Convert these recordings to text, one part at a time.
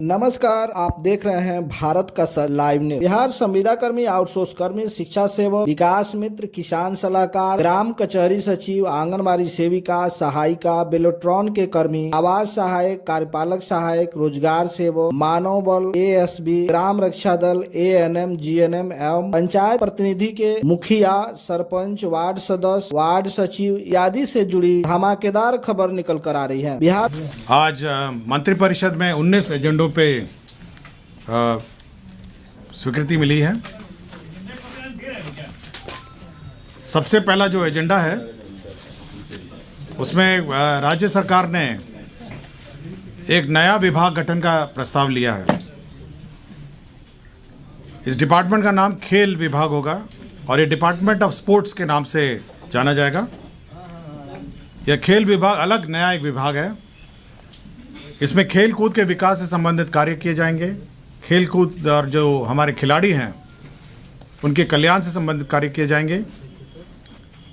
नमस्कार, आप देख रहे हैं भारत का सर लाइव न्यूज। बिहार संविदा कर्मी, आउटसोर्स कर्मी, शिक्षा सेवक, विकास मित्र, किसान सलाहकार, ग्राम कचहरी सचिव, आंगनबाड़ी सेविका, सहायिका, बेलोट्रॉन के कर्मी, आवास सहायक, कार्यपालक सहायक, रोजगार सेवक, मानव बल, एएसबी, ग्राम रक्षा दल, एएनएम, जीएनएम एवं पंचायत प्रतिनिधि के मुखिया, सरपंच, वार्ड सदस्य, वार्ड सचिव आदि से जुड़ी धमाकेदार खबर निकल कर आ रही है। बिहार आज मंत्रिपरिषद में 19 एजेंडों पे स्वीकृति मिली है। सबसे पहला जो एजेंडा है उसमें राज्य सरकार ने एक नया विभाग गठन का प्रस्ताव लिया है। इस डिपार्टमेंट का नाम खेल विभाग होगा और ये डिपार्टमेंट ऑफ स्पोर्ट्स के नाम से जाना जाएगा। यह खेल विभाग अलग नया एक विभाग है। इसमें खेल कूद के विकास से संबंधित कार्य किए जाएंगे। खेल कूद और जो हमारे खिलाड़ी हैं उनके कल्याण से संबंधित कार्य किए जाएंगे।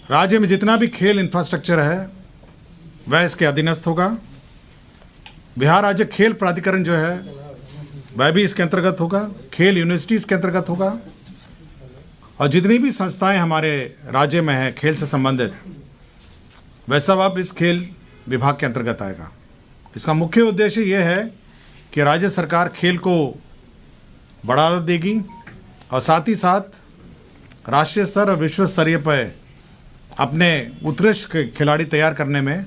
राज्य में जितना भी खेल इंफ्रास्ट्रक्चर है वह इसके अधीनस्थ होगा। बिहार राज्य खेल प्राधिकरण जो है वह भी इसके अंतर्गत होगा। खेल यूनिवर्सिटी इसके अंतर्गत होगा और जितनी भी संस्थाएं हमारे राज्य में हैं खेल से संबंधित वह सब अब इस खेल विभाग के अंतर्गत आएगा। इसका मुख्य उद्देश्य यह है कि राज्य सरकार खेल को बढ़ावा देगी और साथ ही साथ राष्ट्रीय स्तर और विश्व स्तरीय पर अपने उत्कृष्ट खिलाड़ी तैयार करने में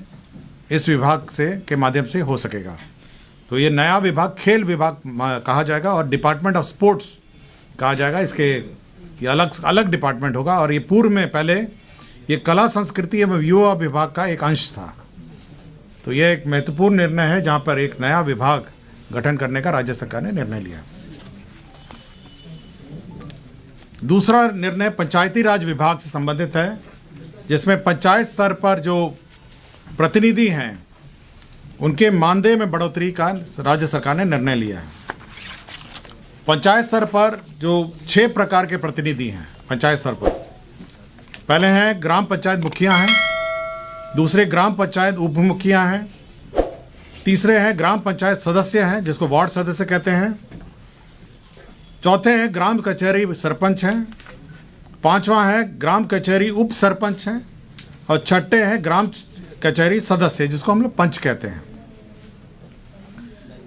इस विभाग से के माध्यम से हो सकेगा। तो ये नया विभाग खेल विभाग कहा जाएगा और डिपार्टमेंट ऑफ स्पोर्ट्स कहा जाएगा। इसके ये अलग अलग डिपार्टमेंट होगा और ये पूर्व में पहले ये कला संस्कृति एवं युवा विभाग का एक अंश था। तो यह एक महत्वपूर्ण निर्णय है जहां पर एक नया विभाग गठन करने का राज्य सरकार ने निर्णय लिया। दूसरा निर्णय पंचायती राज विभाग से संबंधित है, जिसमें पंचायत स्तर पर जो प्रतिनिधि हैं उनके मानदेय में बढ़ोतरी का राज्य सरकार ने निर्णय लिया है। पंचायत स्तर पर जो 6 प्रकार के प्रतिनिधि हैं पंचायत स्तर पर, पहले हैं ग्राम पंचायत मुखिया हैं, दूसरे ग्राम पंचायत उप मुखिया हैं, तीसरे हैं ग्राम पंचायत सदस्य हैं जिसको वार्ड सदस्य कहते हैं, चौथे हैं ग्राम कचहरी सरपंच हैं, पांचवा है ग्राम कचहरी उप सरपंच हैं और छठे हैं ग्राम कचहरी सदस्य जिसको हम लोग पंच कहते हैं।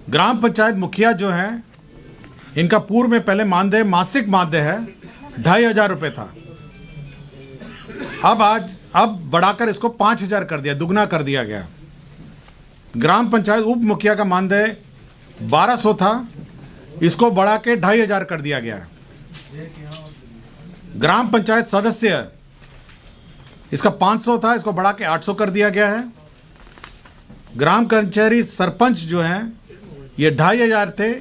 ग्राम पंचायत मुखिया जो हैं इनका पूर्व में पहले मानदेय मासिक मानदेय है 2500 रुपये था। अब बढ़ाकर इसको 5000 कर दिया, दुगना कर दिया गया। ग्राम पंचायत उप मुखिया का मानदेय 1200 था, इसको बढ़ा के 2500 कर दिया गया। ग्राम पंचायत सदस्य इसका 500 था, इसको बढ़ा के 800 कर दिया गया है। ग्राम कचहरी सरपंच जो हैं ये 2500 थे,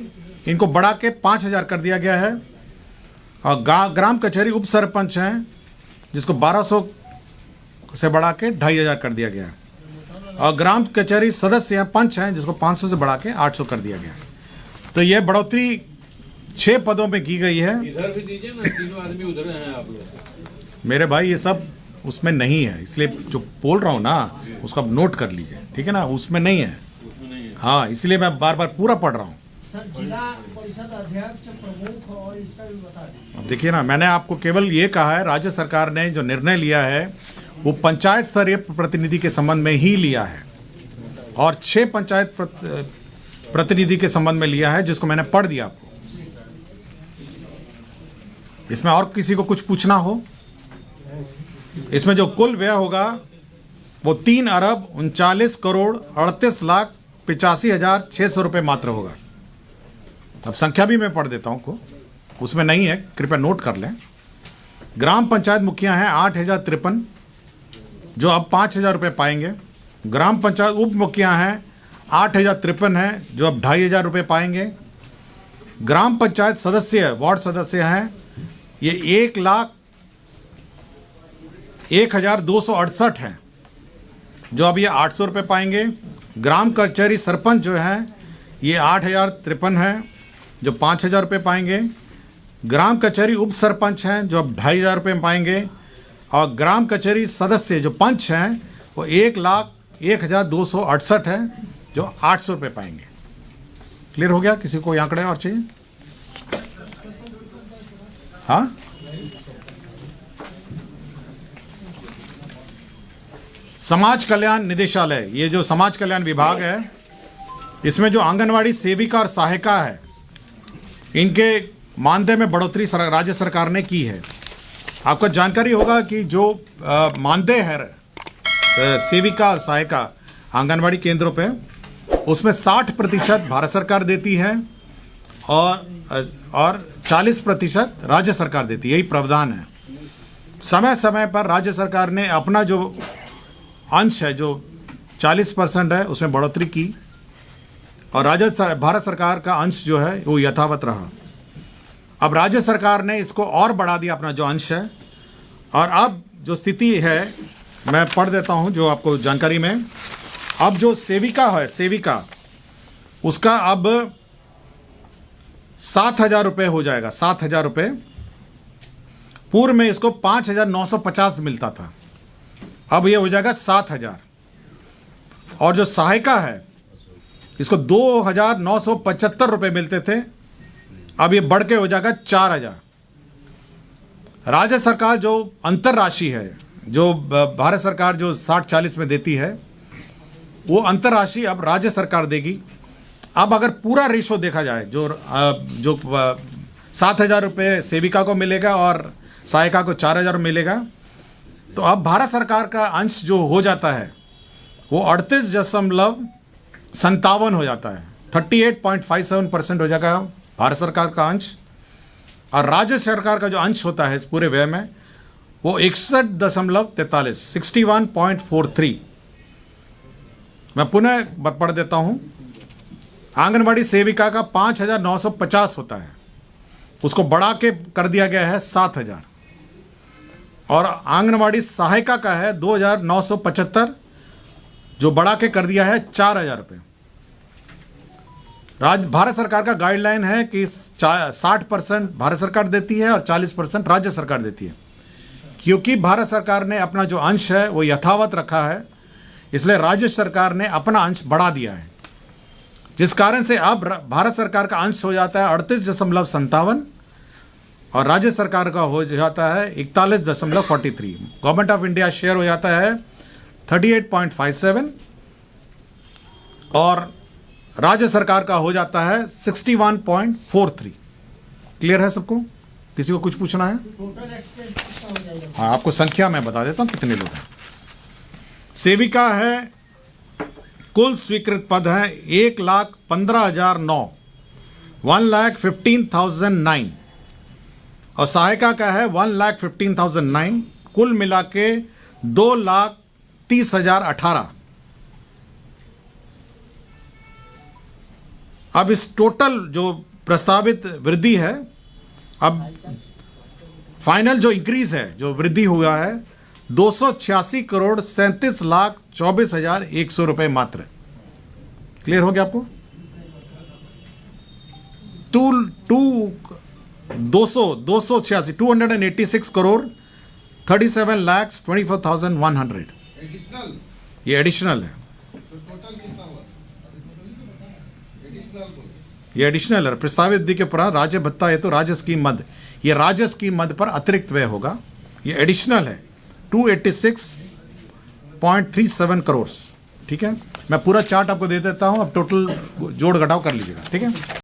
इनको बढ़ा के 5000 कर दिया गया है। और ग्राम कचहरी उप सरपंच हैं जिसको 1200 से बढ़ा के 2500 कर दिया गया। और ग्राम कचहरी सदस्य हैं पंच हैं जिसको 500 से बढ़ा के 800 कर दिया गया। तो यह बढ़ोतरी 6 पदों में की गई है। इधर भी दीजिए ना, तीनों आदमी उधर हैं आप लोग। मेरे भाई ये सब उसमें नहीं है, इसलिए जो बोल रहा हूँ ना उसको आप नोट कर लीजिए, ठीक है ना। उसमें नहीं है, हाँ, इसलिए मैं बार बार पूरा पढ़ रहा हूँ। जिला परिषद अध्यक्ष, प्रमुख और इसका भी बता दीजिए। अब देखिए ना, मैंने आपको केवल ये कहा है राज्य सरकार ने जो निर्णय लिया है वो पंचायत स्तरीय प्रतिनिधि के संबंध में ही लिया है और 6 पंचायत प्रतिनिधि के संबंध में लिया है जिसको मैंने पढ़ दिया आपको। इसमें और किसी को कुछ पूछना हो? इसमें जो कुल व्यय होगा वो 3,39,38,38,85,600 रुपये मात्र होगा। अब संख्या भी मैं पढ़ देता हूँ को, उसमें नहीं है, कृपया नोट कर लें। ग्राम पंचायत मुखिया हैं 8053 जो अब 5000 रुपये पाएंगे। ग्राम पंचायत उप मुखिया हैं 8053 हैं जो अब 2500 रुपये पाएंगे। ग्राम पंचायत सदस्य वार्ड सदस्य हैं ये 1,01,268 हैं जो अब ये 800 रुपये पाएंगे। ग्राम कचहरी सरपंच जो हैं ये 8053 हैं जो 5000 रुपये पाएंगे। ग्राम कचहरी उप सरपंच हैं जो अब 2500 रुपये पाएंगे और ग्राम कचहरी सदस्य जो पंच हैं वो 1,01,268 हैं जो 800 रुपये पाएंगे। क्लियर हो गया? किसी को आंकड़े और चाहिए? हाँ, समाज कल्याण निदेशालय, ये जो समाज कल्याण विभाग है, इसमें जो आंगनवाड़ी सेविका और सहायिका है, इनके मानदेय में बढ़ोतरी राज्य सरकार ने की है। आपको जानकारी होगा कि जो मानदेय है सेविका और सहायिका आंगनवाड़ी केंद्रों पे, उसमें 60% भारत सरकार देती है और 40% राज्य सरकार देती है। यही प्रावधान है। समय समय पर राज्य सरकार ने अपना जो अंश है, जो 40% है, उसमें बढ़ोतरी की और भारत सरकार का अंश जो है वो यथावत रहा। अब राज्य सरकार ने इसको और बढ़ा दिया, अपना जो अंश है। और अब जो स्थिति है, मैं पढ़ देता हूं जो आपको जानकारी में। अब जो सेविका है, सेविका, उसका अब 7,000 रुपये हो जाएगा। 7,000 रुपये। पूर्व में इसको 5,950 मिलता था, अब ये हो जाएगा 7,000। और जो सहायिका है, इसको 2,975 रुपये मिलते थे, अब ये बढ़ के हो जाएगा 4,000। राज्य सरकार जो अंतर राशि है, जो भारत सरकार जो 60-40 में देती है, वो अंतर राशि अब राज्य सरकार देगी। अब अगर पूरा रेशो देखा जाए, जो 7,000 रुपये सेविका को मिलेगा और सहायिका को 4,000 मिलेगा, तो अब भारत सरकार का अंश जो हो जाता है वो 38.57 हो जाता है। 38.57% हो जाएगा भारत सरकार का अंश। और राज्य सरकार का जो अंश होता है इस पूरे व्यय में, वो 61.43, 61.43। मैं पुनः पढ़ देता हूं। आंगनवाड़ी सेविका का 5,950 होता है, उसको बढ़ा के कर दिया गया है 7,000। और आंगनवाड़ी सहायिका का है 2,975, जो बढ़ा के कर दिया है 4,000 रुपये। भारत सरकार का गाइडलाइन है कि 60% भारत सरकार देती है और 40% राज्य सरकार देती है। क्योंकि भारत सरकार ने अपना जो अंश है वो यथावत रखा है, इसलिए राज्य सरकार ने अपना अंश बढ़ा दिया है, जिस कारण से अब भारत सरकार का अंश हो जाता है 38.57 और राज्य सरकार का हो जाता है 41.43। गवर्नमेंट ऑफ इंडिया शेयर हो जाता है 38.57 और राज्य सरकार का हो जाता है 61.43। क्लियर है सबको? किसी को कुछ पूछना है? हाँ, आपको संख्या मैं बता देता हूं कितने लोग हैं। सेविका है, कुल स्वीकृत पद है 1,15,009, 1,15,009। और सहायिका का है 1,15,009। कुल मिला के 2,30,018। अब इस टोटल जो प्रस्तावित वृद्धि है, अब फाइनल जो इंक्रीज है, जो वृद्धि हुआ है, 286,37,24,100 रुपए मात्र। क्लियर हो गया आपको? 286 करोड़ 37,24,100। ये एडिशनल है। ये एडिशनल है। प्रस्तावित वृद्धि के उपरांत राज्य भत्ता हेतु राज्य स्कीम मद, ये राज्य स्कीम मद पर अतिरिक्त व्यय होगा। ये एडिशनल है 286.37 करोड़। ठीक है, मैं पूरा चार्ट आपको दे देता हूं, अब टोटल जोड़ घटाव कर लीजिएगा। ठीक है।